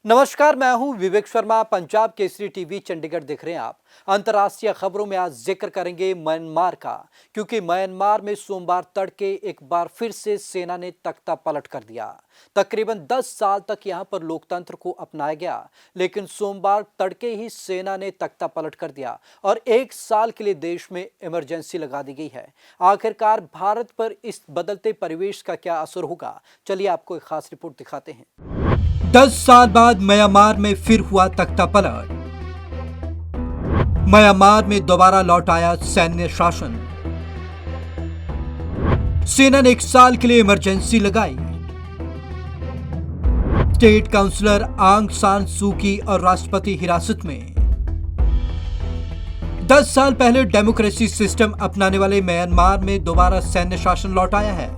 नमस्कार, मैं हूं विवेक शर्मा। पंजाब केसरी टीवी चंडीगढ़ देख रहे हैं आप। अंतर्राष्ट्रीय खबरों में आज जिक्र करेंगे म्यांमार का, क्योंकि म्यांमार में सोमवार तड़के एक बार फिर से सेना ने तख्ता पलट कर दिया। तकरीबन 10 साल तक यहां पर लोकतंत्र को अपनाया गया, लेकिन सोमवार तड़के ही सेना ने तख्ता पलट कर दिया और 1 साल के लिए देश में इमरजेंसी लगा दी गई है। आखिरकार भारत पर इस बदलते परिवेश का क्या असर होगा, चलिए आपको एक खास रिपोर्ट दिखाते हैं। 10 साल बाद म्यांमार में फिर हुआ तख्ता पलट। म्यांमार में दोबारा लौट आया सैन्य शासन। सेना ने 1 साल के लिए इमरजेंसी लगाई। स्टेट काउंसलर आंग सान सू की और राष्ट्रपति हिरासत में। 10 साल पहले डेमोक्रेसी सिस्टम अपनाने वाले म्यांमार में दोबारा सैन्य शासन लौट आया है।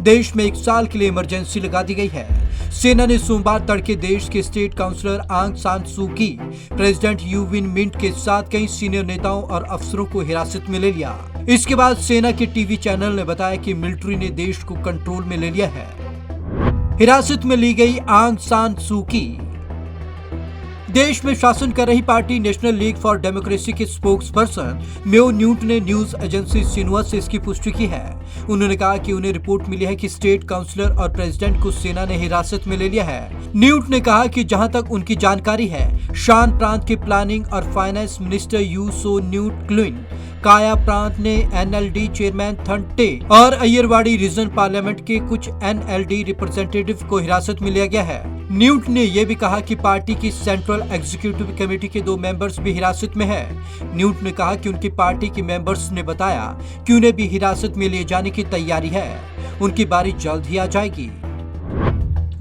देश में 1 साल के लिए इमरजेंसी लगा दी गई है। सेना ने सोमवार तड़के देश के स्टेट काउंसलर आंग सान सू की, प्रेसिडेंट यू विन मिंट के साथ कई सीनियर नेताओं और अफसरों को हिरासत में ले लिया। इसके बाद सेना के टीवी चैनल ने बताया कि मिलिट्री ने देश को कंट्रोल में ले लिया है। हिरासत में ली गई आंग सान सू की देश में शासन कर रही party national league for democracy के स्पोक्स पर्सन मेओ न्यूट ने न्यूज एजेंसी सिन्हुआ से इसकी पुष्टि की है। उन्होंने कहा कि उन्हें रिपोर्ट मिली है कि स्टेट काउंसलर और प्रेसिडेंट को सेना ने हिरासत में ले लिया है। न्यूट ने कहा कि जहां तक उनकी जानकारी है, शान प्रांत के प्लानिंग और finance minister U Soe Nyunt क्लुइन, काया प्रांत ने एनएलडी चेयरमैन थंटे और अय्यरवाड़ी रीजन पार्लियामेंट के कुछ एनएलडी रिप्रेजेंटेटिव को हिरासत में लिया गया है। न्यूट ने यह भी कहा कि पार्टी की सेंट्रल एग्जीक्यूटिव कमेटी के 2 मेंबर्स भी हिरासत में हैं। न्यूट ने कहा कि उनकी पार्टी के मेंबर्स ने बताया कि उन्हें भी हिरासत में लिए जाने की तैयारी है। उनकी बारी जल्द ही आ जाएगी।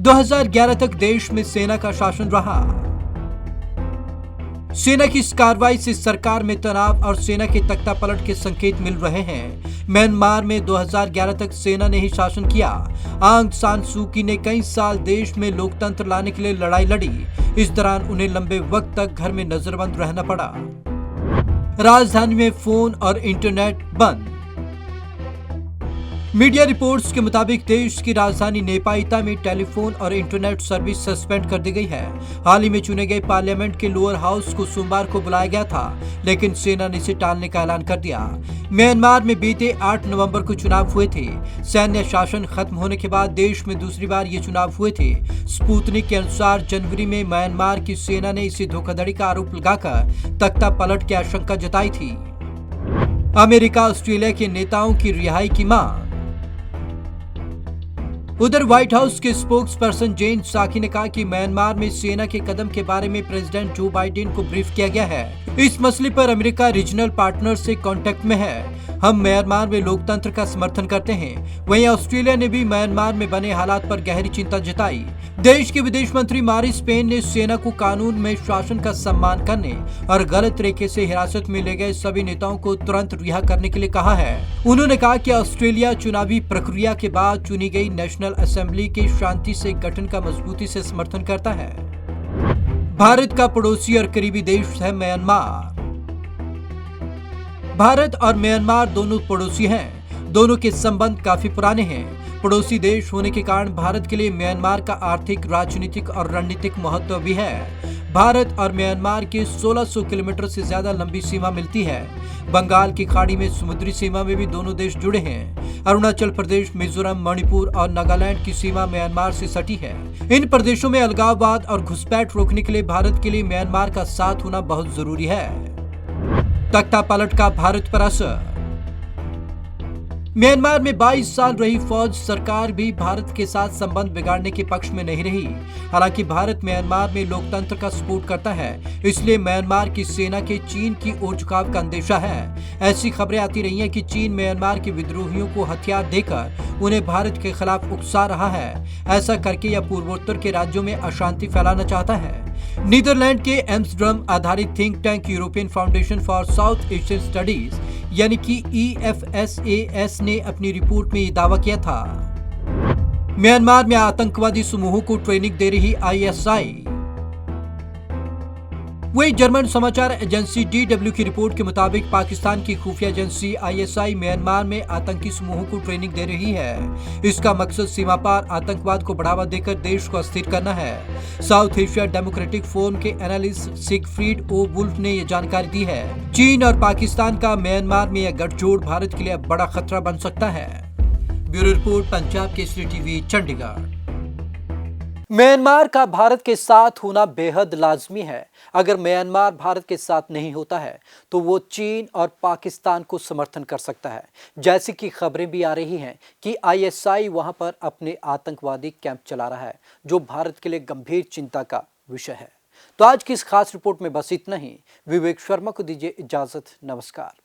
2011 तक देश में सेना का शासन रहा। सेना की इस कार्रवाई से सरकार में तनाव और सेना के तख्ता पलट के संकेत मिल रहे हैं। म्यांमार में 2011 तक सेना ने ही शासन किया। आंग सान सू की ने कई साल देश में लोकतंत्र लाने के लिए लड़ाई लड़ी। इस दौरान उन्हें लंबे वक्त तक घर में नजरबंद रहना पड़ा। राजधानी में फोन और इंटरनेट बंद। मीडिया रिपोर्ट्स के मुताबिक देश की राजधानी नेपाइता में टेलीफोन और इंटरनेट सर्विस सस्पेंड कर दी गई है। हाल ही में चुने गए पार्लियामेंट के लोअर हाउस को सोमवार को बुलाया गया था, लेकिन सेना ने इसे टालने का ऐलान कर दिया। म्यांमार में बीते 8 नवंबर को चुनाव हुए थे। सैन्य शासन खत्म होने के बाद देश में दूसरी बार ये चुनाव हुए थे। स्पुतनिक के अनुसार जनवरी में म्यांमार की सेना ने इसे धोखाधड़ी का आरोप लगाकर तख्ता पलट की आशंका जताई थी। अमेरिका ऑस्ट्रेलिया के नेताओं की रिहाई की मांग। उधर व्हाइट हाउस के स्पोक्स पर्सन जेन साकी ने कहा कि म्यांमार में सेना के कदम के बारे में प्रेसिडेंट जो बाइडेन को ब्रीफ किया गया है। इस मसले पर अमेरिका रीजनल पार्टनर से कांटेक्ट में है। हम म्यांमार में लोकतंत्र का समर्थन करते हैं। वहीं ऑस्ट्रेलिया ने भी म्यांमार में बने हालात पर गहरी चिंता जताई। देश के विदेश मंत्री मारिस पेन ने सेना को कानून में शासन का सम्मान करने और गलत तरीके से हिरासत में ले गए सभी नेताओं को तुरंत रिहा करने के लिए कहा है। उन्होंने कहा कि ऑस्ट्रेलिया चुनावी प्रक्रिया के बाद चुनी गई नेशनल असेंबली के शांति से गठन का मजबूती से समर्थन करता है। भारत का पड़ोसी और करीबी देश है म्यांमार। भारत और म्यांमार दोनों पड़ोसी हैं। दोनों के संबंध काफी पुराने हैं। पड़ोसी देश होने के कारण भारत के लिए म्यांमार का आर्थिक, राजनीतिक और रणनीतिक महत्व भी है। भारत और म्यांमार की 1600 किलोमीटर से ज्यादा लंबी सीमा मिलती है। बंगाल की खाड़ी में समुद्री सीमा में भी दोनों देश जुड़े हैं। अरुणाचल प्रदेश, मिजोरम, मणिपुर और नागालैंड की सीमा म्यांमार से सटी है। इन प्रदेशों में अलगाववाद और घुसपैठ रोकने के लिए भारत के लिए म्यांमार का साथ होना बहुत जरूरी है। तख्ता पलट का भारत पर असर। म्यांमार में 22 साल रही फौज सरकार भी भारत के साथ संबंध बिगाड़ने के पक्ष में नहीं रही। हालांकि भारत म्यांमार में लोकतंत्र का सपोर्ट करता है, इसलिए म्यांमार की सेना के चीन की ओर झुकाव का अंदेशा है। ऐसी खबरें आती रही हैं कि चीन म्यांमार के विद्रोहियों को हथियार देकर उन्हें भारत के खिलाफ उकसा रहा है। ऐसा करके यह पूर्वोत्तर के राज्यों में अशांति फैलाना चाहता है। नीदरलैंड के एम्स्टर्डम आधारित think tank European foundation for south Asian studies यानी कि EFSAS ने अपनी रिपोर्ट में ये दावा किया था। म्यांमार में आतंकवादी समूहों को ट्रेनिंग दे रही ISI। वही जर्मन समाचार एजेंसी DW की रिपोर्ट के मुताबिक पाकिस्तान की खुफिया एजेंसी ISI म्यांमार में आतंकी समूहों को ट्रेनिंग दे रही है। इसका मकसद सीमा पार आतंकवाद को बढ़ावा देकर देश को अस्थिर करना है। साउथ एशिया डेमोक्रेटिक फोरम के एनालिस्ट सिगफ्रीड ओ वुल्फ ने यह जानकारी दी है। चीन और पाकिस्तान का म्यांमार में यह गठजोड़ भारत के लिए बड़ा खतरा बन सकता है। Bureau report, Punjab Kesari TV, Chandigarh. Myanmar का भारत के साथ होना बेहद लाजमी है। अगर म्यांमार भारत के साथ नहीं होता है तो वो चीन और पाकिस्तान को समर्थन कर सकता है, जैसी कि खबरें भी आ रही हैं कि ISI वहां पर अपने आतंकवादी कैंप चला रहा है, जो भारत के लिए गंभीर चिंता का विषय है। तो आज की इस खास रिपोर्ट में बस इतना ही। विवेक शर्मा को दीजिए इजाजत। नमस्कार।